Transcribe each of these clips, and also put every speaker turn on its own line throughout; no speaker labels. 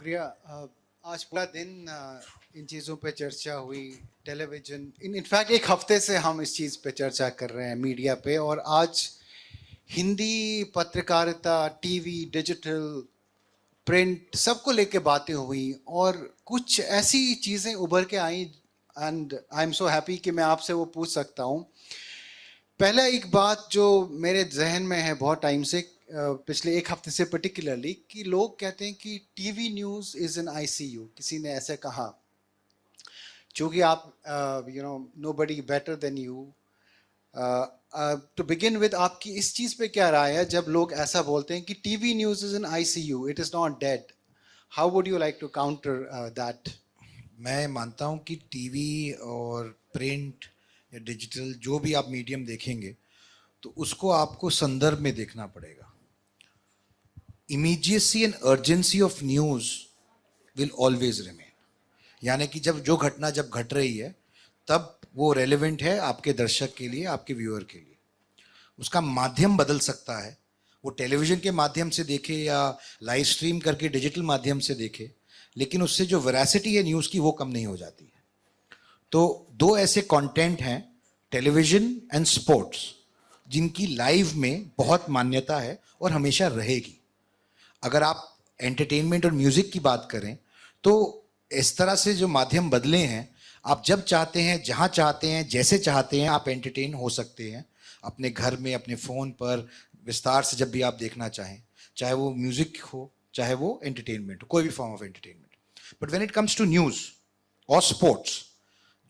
शुक्रिया। आज पूरा दिन इन चीज़ों पे चर्चा हुई। टेलीविज़न इनफैक्ट एक हफ्ते से हम इस चीज़ पे चर्चा कर रहे हैं मीडिया पे, और आज हिंदी पत्रकारिता, टीवी, डिजिटल, प्रिंट सबको लेके बातें हुई और कुछ ऐसी चीज़ें उभर के आई and I am so happy कि मैं आपसे वो पूछ सकता हूँ। पहला एक बात जो मेरे जहन में है बहुत टाइम से, पिछले एक हफ्ते से पर्टिकुलरली, कि लोग कहते हैं कि TV news is an ICU. किसी ने ऐसे कहा, चूँकि आप nobody better than you. To begin with, आपकी इस चीज़ पे क्या राय है जब लोग ऐसा बोलते हैं कि TV news is an ICU, it is not dead? How would you like to counter that?
मैं मानता हूँ कि टीवी और प्रिंट या डिजिटल जो भी आप मीडियम देखेंगे तो उसको आपको संदर्भ में देखना पड़ेगा। Immediacy and urgency of news will always remain, यानी कि जब घटना घट रही है तब वो रेलेवेंट है आपके दर्शक के लिए, आपके व्यूअर के लिए। उसका माध्यम बदल सकता है, वो टेलीविज़न के माध्यम से देखे या लाइव स्ट्रीम करके डिजिटल माध्यम से देखे, लेकिन उससे जो वेरासिटी है न्यूज़ की वो कम नहीं हो जाती है। तो दो ऐसे कंटेंट हैं, टेलीविज़न एंड स्पोर्ट्स, जिनकी लाइव में बहुत मान्यता है और हमेशा रहेगी। अगर आप एंटरटेनमेंट और म्यूज़िक की बात करें तो इस तरह से जो माध्यम बदले हैं, आप जब चाहते हैं, जहाँ चाहते हैं, जैसे चाहते हैं आप एंटरटेन हो सकते हैं अपने घर में, अपने फ़ोन पर विस्तार से जब भी आप देखना चाहें, चाहे वो म्यूज़िक हो, चाहे वो एंटरटेनमेंट हो, कोई भी form of entertainment. But when it comes to news और स्पोर्ट्स,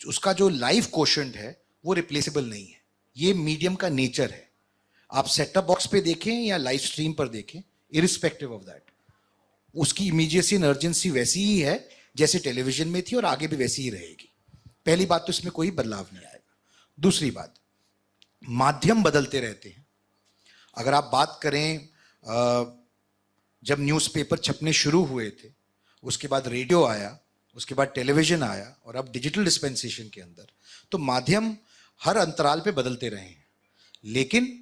उसका जो लाइव क्वोशंट है वो रिप्लेसेबल नहीं है। ये मीडियम का नेचर है। आप सेटअप बॉक्स पे देखें या लाइव स्ट्रीम पर देखें, इरिस्पेक्टिव ऑफ दैट, उसकी इमीडिएसी एंड अर्जेंसी वैसी ही है जैसे टेलीविजन में थी और आगे भी वैसी ही रहेगी। पहली बात तो इसमें कोई बदलाव नहीं आएगा। दूसरी बात, माध्यम बदलते रहते हैं। अगर आप बात करें, जब न्यूज़पेपर छपने शुरू हुए थे, उसके बाद रेडियो आया, उसके बाद टेलीविजन आया और अब डिजिटल डिस्पेंसेशन के अंदर, तो माध्यम हर अंतराल पे बदलते रहे हैं। लेकिन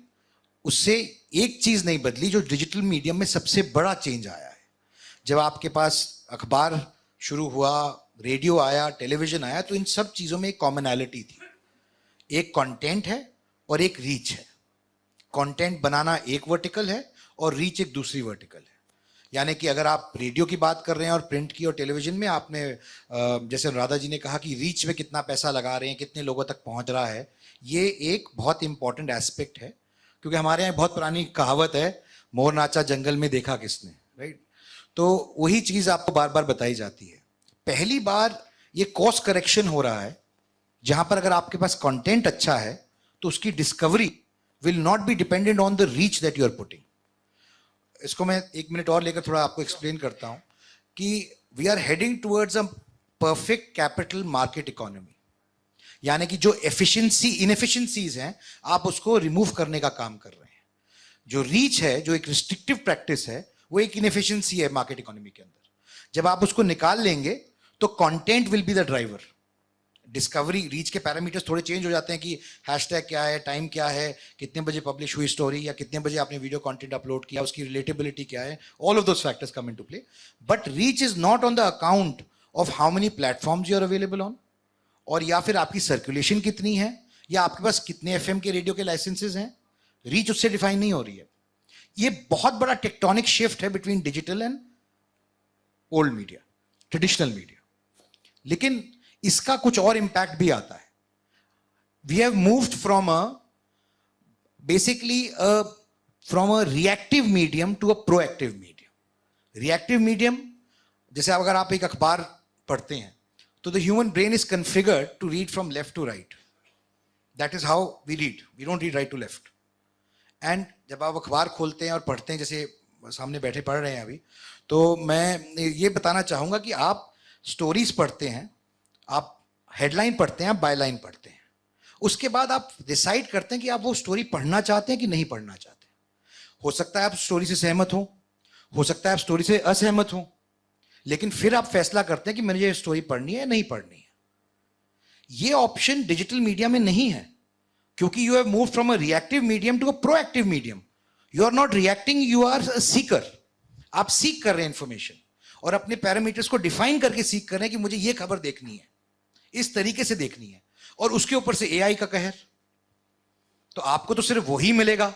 उससे एक चीज़ नहीं बदली जो डिजिटल मीडियम में सबसे बड़ा चेंज आया है। जब आपके पास अखबार शुरू हुआ, रेडियो आया, टेलीविज़न आया, तो इन सब चीज़ों में एक कॉमनैलिटी थी। एक कंटेंट है और एक रीच है। कंटेंट बनाना एक वर्टिकल है और रीच एक दूसरी वर्टिकल है। यानी कि अगर आप रेडियो की बात कर रहे हैं और प्रिंट की और टेलीविज़न में, आपने जैसे राधा जी ने कहा कि रीच में कितना पैसा लगा रहे हैं, कितने लोगों तक पहुंच रहा है, ये एक बहुत इंपॉर्टेंट एस्पेक्ट है। क्योंकि हमारे यहाँ बहुत पुरानी कहावत है, मोर नाचा जंगल में देखा किसने, राइट? तो वही चीज़ आपको बार बार बताई जाती है। पहली बार ये कॉस्ट करेक्शन हो रहा है, जहां पर अगर आपके पास कंटेंट अच्छा है तो उसकी discovery will not be dependent on the reach that you are putting. इसको मैं एक मिनट और लेकर थोड़ा आपको एक्सप्लेन करता हूं कि we are heading towards a perfect capital market economy. यानी कि जो इनएफिशिएंसीज हैं, आप उसको रिमूव करने का काम कर रहे हैं। जो रीच है, जो एक रिस्ट्रिक्टिव प्रैक्टिस है, वो एक इनएफिशिएंसी है मार्केट इकोनॉमी के अंदर। जब आप उसको निकाल लेंगे तो content will be the driver. Discovery, reach के पैरामीटर्स थोड़े चेंज हो जाते हैं कि हैशटैग क्या है, टाइम क्या है, कितने बजे पब्लिश हुई स्टोरी, या कितने बजे आपने वीडियो कंटेंट अपलोड किया, उसकी रिलेटेबिलिटी क्या है, all of those factors come into play. But reach is not on the account of how many platforms you are available on, और या फिर आपकी सर्कुलेशन कितनी है, या आपके पास कितने एफएम के रेडियो के लाइसेंसेज हैं। रीच उससे डिफाइन नहीं हो रही है। ये बहुत बड़ा टेक्टोनिक शिफ्ट है between digital and old media, traditional media. लेकिन इसका कुछ और इंपैक्ट भी आता है। We have moved from a reactive medium to a proactive medium. Reactive medium, जैसे अगर आप एक अखबार पढ़ते हैं तो the human brain is configured to read from left to right. That is how we read, we don't read right to left. And जब आप अखबार खोलते हैं और पढ़ते हैं, जैसे सामने बैठे पढ़ रहे हैं अभी, तो मैं ये बताना चाहूँगा कि आप स्टोरीज पढ़ते हैं, आप हेडलाइन पढ़ते हैं, आप बायलाइन पढ़ते हैं, उसके बाद आप डिसाइड करते हैं कि आप वो स्टोरी पढ़ना चाहते हैं कि नहीं पढ़ना चाहते। हो सकता है आप स्टोरी से सहमत हो सकता है आप स्टोरी से असहमत हो, लेकिन फिर आप फैसला करते हैं कि मुझे ये स्टोरी पढ़नी है या नहीं पढ़नी है। ये ऑप्शन डिजिटल मीडिया में नहीं है, क्योंकि you have move from a reactive medium to a proactive medium. You are not reacting, you are a seeker. आप सीक कर रहे हैं इंफॉर्मेशन, और अपने पैरामीटर्स को डिफाइन करके सीख कर रहे हैं कि मुझे ये खबर देखनी है, इस तरीके से देखनी है, और उसके ऊपर से एआई का कहर। तो आपको तो सिर्फ वही मिलेगा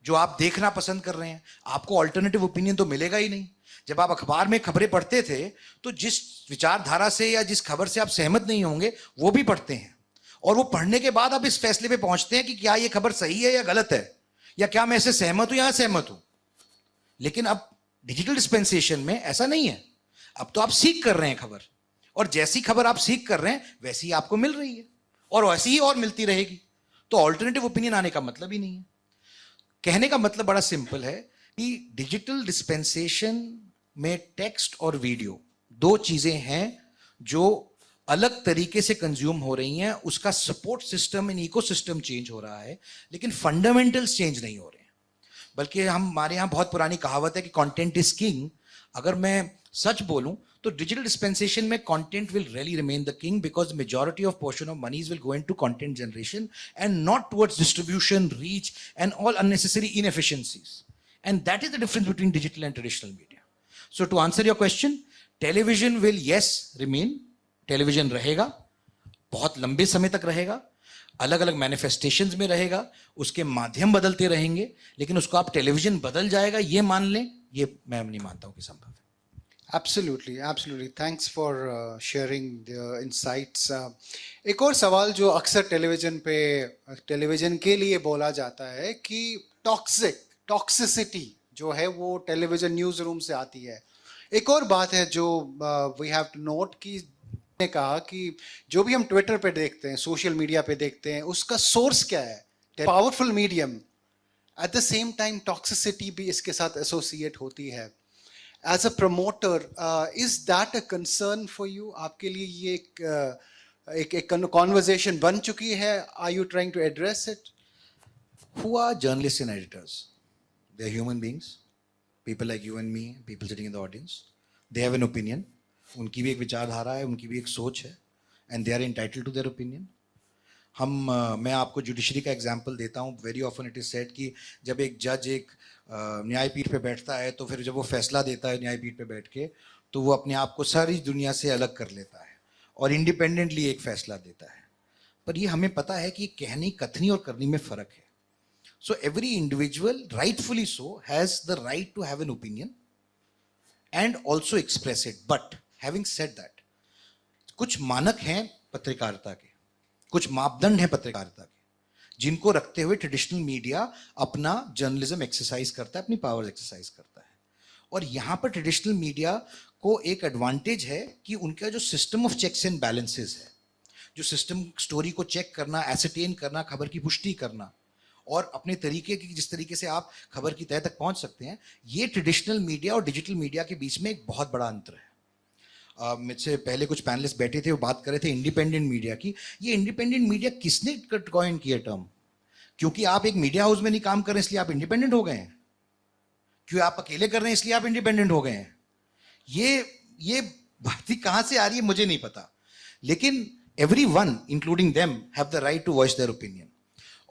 जो आप देखना पसंद कर रहे हैं, आपको ऑल्टरनेटिव ओपिनियन तो मिलेगा ही नहीं। जब आप अखबार में खबरें पढ़ते थे तो जिस विचारधारा से या जिस खबर से आप सहमत नहीं होंगे वो भी पढ़ते हैं, और वो पढ़ने के बाद आप इस फैसले पे पहुंचते हैं कि क्या ये खबर सही है या गलत है, या क्या मैं इससे सहमत हूं या असहमत हूं। लेकिन अब डिजिटल डिस्पेंसेशन में ऐसा नहीं है। अब तो आप सीख कर रहे हैं खबर, और जैसी खबर आप सीख कर रहे हैं वैसी ही आपको मिल रही है, और वैसी ही और मिलती रहेगी। तो ऑल्टरनेटिव ओपिनियन आने का मतलब ही नहीं है। कहने का मतलब बड़ा सिंपल है कि डिजिटल डिस्पेंसेशन में टेक्स्ट और वीडियो दो चीजें हैं जो अलग तरीके से कंज्यूम हो रही हैं। उसका support system in ecosystem change हो रहा है, लेकिन फंडामेंटल्स चेंज नहीं हो रहे हैं। बल्कि हमारे यहां बहुत पुरानी कहावत है कि कंटेंट इज किंग। अगर मैं सच बोलूं तो डिजिटल डिस्पेंसेशन में content will really remain the king, because majority of portion of monies will go into content generation and not towards distribution, reach and all unnecessary inefficiencies. And that is the difference between digital and traditional media. So to answer your question, television will yes remain, television रहेगा, बहुत लंबे समय तक रहेगा, अलग अलग manifestations में रहेगा, उसके माध्यम बदलते रहेंगे, लेकिन उसको आप टेलीविजन बदल जाएगा ये मान लें, ये मैं नहीं मानता हूं कि संभव है।
Absolutely, absolutely. Thanks for sharing the insights. एक और सवाल जो अक्सर टेलीविजन के लिए बोला जाता है कि टॉक्सिसिटी जो है वो टेलीविजन न्यूज़ रूम से आती है। एक और बात है जो वी हैव टू नोट कि ने कहा कि जो भी हम ट्विटर पे देखते हैं, सोशल मीडिया पे देखते हैं, उसका सोर्स क्या है? Powerful medium, at the same time toxicity भी इसके साथ एसोसिएट होती है। As a promoter, is that a concern for you? आपके लिए ये एक conversation बन चुकी है? Are you trying to address it?
Who are journalists and editors? They are human beings, people like you and me, people sitting in the audience. They have an opinion. उनकी भी एक विचारधारा है, उनकी भी एक सोच है, and they are entitled to their opinion. मैं आपको जुडिशरी का एग्जाम्पल देता हूँ। Very often it is said कि जब एक जज एक न्यायपीठ पे बैठता है तो फिर जब वो फैसला देता है न्यायपीठ पे बैठ के, तो वो अपने आप को सारी दुनिया से अलग कर लेता है और इंडिपेंडेंटली एक फैसला देता है। पर ये हमें पता है कि कहनी, कथनी और करनी में फ़र्क है। So every individual, rightfully so, has the right to have an opinion and also express it. But having said that, कुछ मानक हैं पत्रकारिता के, कुछ मापदंड हैं पत्रकारिता के, जिनको रखते हुए ट्रेडिशनल मीडिया अपना जर्नलिज्म एक्सरसाइज करता है, अपनी पावर एक्सरसाइज करता है। और यहाँ पर ट्रेडिशनल मीडिया को एक एडवांटेज है कि उनका जो system of checks and balances है, जो सिस्टम स्टोरी को चेक करना, एसरटेन करना, खबर की पुष्टि करना और अपने तरीके की, जिस तरीके से आप खबर की तह तक पहुँच सकते हैं, ये ट्रेडिशनल मीडिया और डिजिटल मीडिया के बीच में एक बहुत बड़ा अंतर है। मुझसे पहले कुछ पैनलिस्ट बैठे थे, वो बात कर रहे थे इंडिपेंडेंट मीडिया की। ये इंडिपेंडेंट मीडिया किसने कॉइन किया टर्म? क्योंकि आप एक मीडिया हाउस में नहीं काम कर रहे हैं इसलिए आप इंडिपेंडेंट हो गए हैं? क्यों आप अकेले कर रहे हैं इसलिए आप इंडिपेंडेंट हो गए हैं? ये बात ही कहाँ से आ रही है मुझे नहीं पता, लेकिन everyone including them have the right to voice their opinion.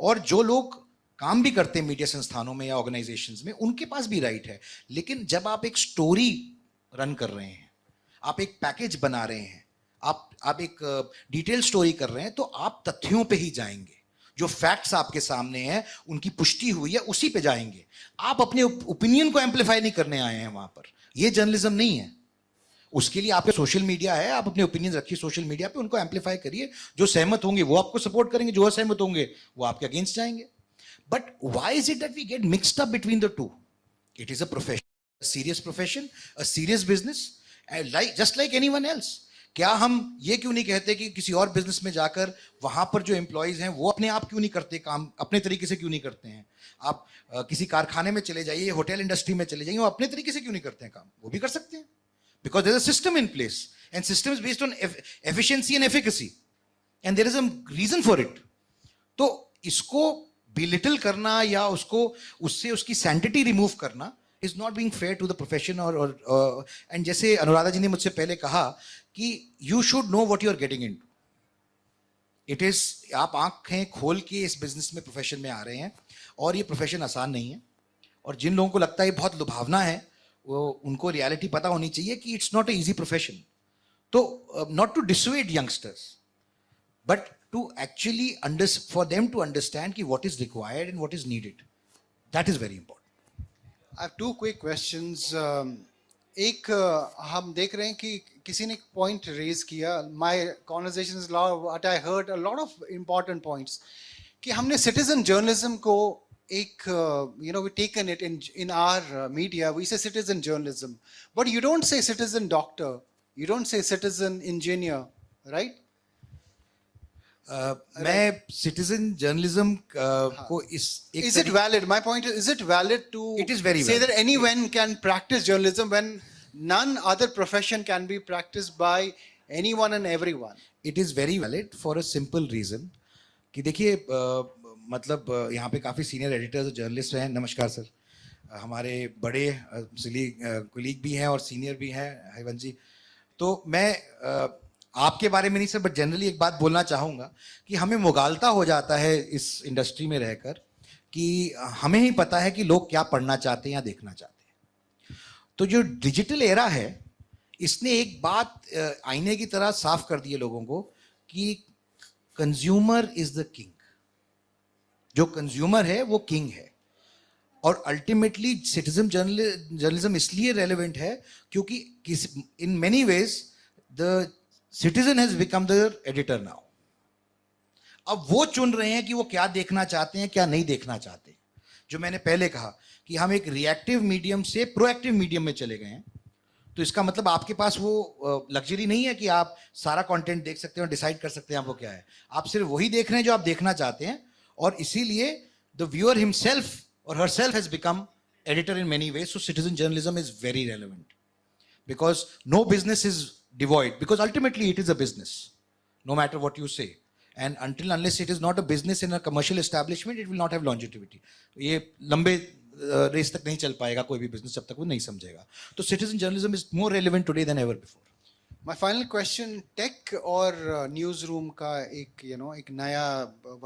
और जो लोग काम भी करते हैं मीडिया संस्थानों में या ऑर्गेनाइजेशंस में, उनके पास भी राइट है। लेकिन जब आप एक स्टोरी रन कर रहे हैं, आप एक पैकेज बना रहे हैं, आप एक डिटेल स्टोरी कर रहे हैं, तो आप तथ्यों पे ही जाएंगे। जो फैक्ट्स आपके सामने हैं, उनकी पुष्टि हुई है, उसी पे जाएंगे। आप अपने ओपिनियन को एम्पलीफाई नहीं करने आए हैं वहां पर। ये जर्नलिज्म नहीं है। उसके लिए आपके सोशल मीडिया है, आप अपने ओपिनियन रखिए सोशल मीडिया पे, उनको एम्पलीफाई करिए। जो सहमत होंगे वो आपको सपोर्ट करेंगे, जो असहमत होंगे वो आपके अगेंस्ट जाएंगे। But why is it that we get mixed up between the two? It is a profession, a serious profession, a serious business, just like anyone else. क्या हम ये क्यों नहीं कहते कि किसी और बिजनेस में जाकर वहां पर जो एम्प्लॉयज हैं वो अपने आप क्यों नहीं करते काम, अपने तरीके से क्यों नहीं करते हैं? आप किसी कारखाने में चले जाइए, होटल इंडस्ट्री में चले जाइए, वो अपने तरीके से क्यों नहीं करते हैं काम? वो भी कर सकते हैं, because there is a system in place and system is based on efficiency and efficacy and there is a reason for it. तो इसको बिलिटल करना या उससे उसकी सैंटिटी रिमूव करना is not being fair to the profession and जैसे अनुराधा जी ने मुझसे पहले कहा कि you should know what you are getting into. It is, आप आंखें खोल के इस बिजनेस में, प्रोफेशन में आ रहे हैं, और ये प्रोफेशन आसान नहीं है। और जिन लोगों को लगता है ये बहुत लुभावना है, वो उनको रियलिटी पता होनी चाहिए कि it's not a easy profession. तो not to dissuade youngsters, but to actually for them to understand ki what is required and what is needed. That is very important.
I have two quick questions. एक हम देख रहे हैं कि किसी ने एक पॉइंट रेज किया. My conversation is what I heard a lot of important points कि हमने सिटीजन जर्नलिज्म को एक you know we taken it in our media we say citizen journalism, but you don't say citizen doctor, you don't say citizen engineer, right?
मैं citizen journalism को इस
Is it valid? My point is it valid to
It is very
say
valid.
that anyone can practice journalism when none other profession can be practiced by anyone and everyone?
It is very valid for a simple reason कि देखिए मतलब यहाँ पे काफ़ी senior editors journalist हैं. नमस्कार sir. हमारे बड़े कुलीग भी हैं और सीनियर भी हैं हरिवंश जी. तो मैं आपके बारे में नहीं सर, बट जनरली एक बात बोलना चाहूँगा कि हमें मुगालता हो जाता है इस इंडस्ट्री में रहकर कि हमें ही पता है कि लोग क्या पढ़ना चाहते हैं या देखना चाहते हैं. तो जो डिजिटल एरा है इसने एक बात आईने की तरह साफ कर दी है लोगों को कि कंज्यूमर इज द किंग. जो कंज्यूमर है वो किंग है. और अल्टीमेटली सिटीजन जर्नलिज्म इसलिए रेलेवेंट है क्योंकि इन many veg the citizen has become the editor now. अब वो चुन रहे हैं कि वो क्या देखना चाहते हैं क्या नहीं देखना चाहते. जो मैंने पहले कहा कि हम एक रिएक्टिव मीडियम से प्रोएक्टिव मीडियम में चले गए हैं. तो इसका मतलब आपके पास वो लग्जरी नहीं है कि आप सारा कंटेंट देख सकते हैं और डिसाइड कर सकते हैं आपको क्या है. आप सिर्फ वही देख रहे हैं जो आप देखना चाहते हैं. और इसीलिए द व्यूअर हिमसेल्फ और herself has become editor in many ways. So citizen journalism is very relevant because no business is devoid, because ultimately it is a business no matter what you say, and unless it is not a business in a commercial establishment it will not have longevity. ये लंबे race तक नहीं चल पाएगा कोई भी business जब तक वो नहीं समझेगा. तो citizen journalism is more relevant today than ever before.
My final question, tech और न्यूज रूम का एक एक नया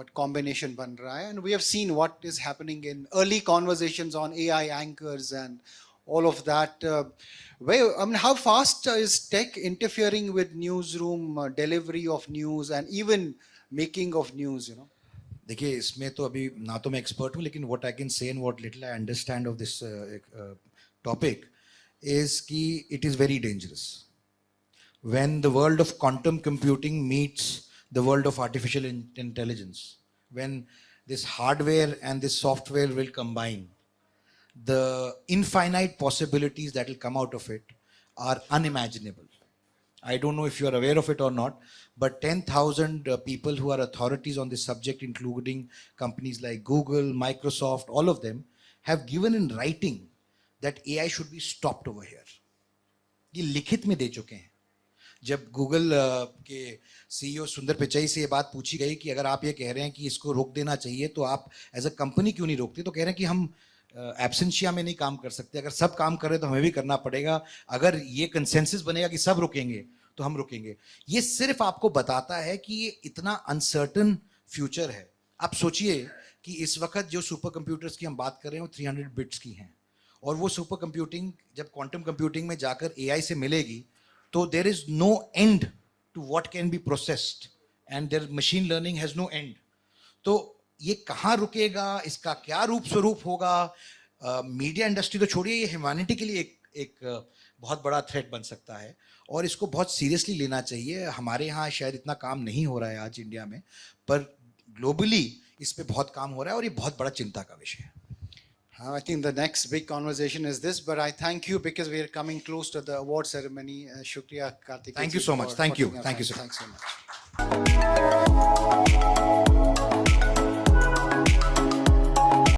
what combination बन रहा है, and we have seen what is happening in early conversations on AI anchors and all of that. How fast is tech interfering with newsroom delivery of news and even making of news?
देखिए इसमें तो अभी ना तो मैं expert हूँ, लेकिन what I can say and what little I understand of this topic is कि it is very dangerous when the world of quantum computing meets the world of artificial intelligence, when this hardware and this software will combine, the infinite possibilities that will come out of it are unimaginable. I don't know if you are aware of it or not, but 10,000 people who are authorities on this subject, including companies like Google, Microsoft, all of them, have given in writing that AI should be stopped over here. ये लिखित में दे चुके हैं. जब Google के CEO सुंदर पिचाई से ये बात पूछी गई कि अगर आप ये कह रहे हैं कि इसको रोक देना चाहिए तो आप एज अ कंपनी क्यों नहीं रोकते, तो कह रहे हैं कि हम एब्सेंशिया में नहीं काम कर सकते. अगर सब काम कर रहे तो हमें भी करना पड़ेगा. अगर ये कंसेंसस बनेगा कि सब रुकेंगे तो हम रुकेंगे. ये सिर्फ आपको बताता है कि ये इतना अनसर्टन फ्यूचर है. आप सोचिए कि इस वक्त जो सुपर कंप्यूटर्स की हम बात कर रहे हैं वो 300 बिट्स की हैं, और वो सुपर कंप्यूटिंग जब क्वांटम कंप्यूटिंग में जाकर एआई से मिलेगी तो there is no end to what can be processed and their machine learning has no end. तो ये कहाँ रुकेगा, इसका क्या रूप स्वरूप होगा. मीडिया इंडस्ट्री तो छोड़िए, ये ह्यूमैनिटी के लिए एक बहुत बड़ा थ्रेट बन सकता है और इसको बहुत सीरियसली लेना चाहिए. हमारे यहाँ शायद इतना काम नहीं हो रहा है आज इंडिया में, पर ग्लोबली इस पे बहुत काम हो रहा है और ये बहुत बड़ा चिंता का विषय है.
I think the next big conversation is this, but I thank you because we are coming close to the award ceremony. Shukriya, Karthik.
Thank you so much. Thank you. Thank you, sir.
Thanks so much.